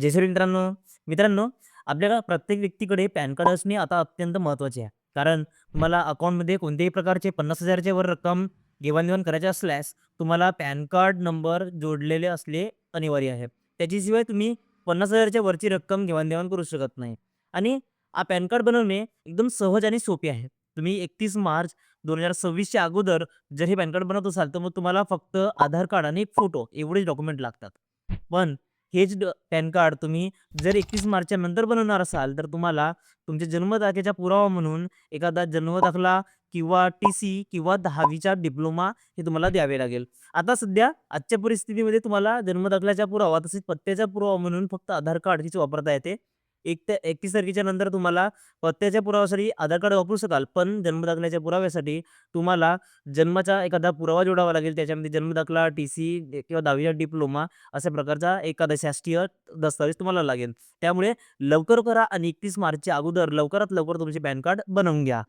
जय श्री मित्रांनो. मित्रांनो, आपल्या प्रत्येक व्यक्तीकडे पॅन कार्ड असणे आता अत्यंत महत्त्वाचे आहे. कारण तुम्हाला अकाउंटमध्ये कोणत्याही प्रकारचे 50,000 च्या वर रक्कम देवाण-घेवाण करायची असल्यास तुम्हाला पॅन कार्ड नंबर जोडलेले असले अनिवार्य आहे. त्याच्याशिवाय तुम्ही 50,000 च्या वरची रक्कम देवाण-घेवाण करू शकत नाही. आणि हा पॅन कार्ड बनवणे एकदम सहज आणि सोपे आहे. तुम्ही 31 मार्च 2026 च्या अगोदर जर हे पॅन कार्ड बनवत असाल, तर मग तुम्हाला फक्त आधार कार्ड आणि एक फोटो एवढेच डॉक्युमेंट लागतात. पण हेच पॅन कार्ड तुम्ही जर 31 मार्चच्या नंतर बनवणार असाल, तर तुम्हाला तुमच्या जन्मतारखेचा पुरावा म्हणून एखादा जन्मदाखला किंवा टी-सी किंवा 10वी डिप्लोमा हे तुम्हाला द्यावे लागेल. आता सध्या आजच्या परिस्थितीमध्ये तुम्हाला जन्मदाखल्याचा पुरावा तसेच पत्त्याचा पुरावा म्हणून फक्त आधार कार्ड हीच वापरता येते. 1 ते 31 तारखेच्या नंतर तुम्हाला पत्त्याच्या पुराव्यासाठी आधार कार्ड वापरू शकाल, पण जन्मदाखल्याच्या पुराव्यासाठी तुम्हाला जन्माचा एखादा पुरावा जोडावा लागेल. त्याच्यामध्ये जन्मदाखला, टी-सी किंवा 10वी डिप्लोमा अशा प्रकारचा एखादा शासकीय दस्तावेज तुम्हाला लागेल. त्यामुळे लवकर करा आणि 31 मार्चच्या अगोदर लवकरात लवकर तुमचे पॅन कार्ड बनवून घ्या.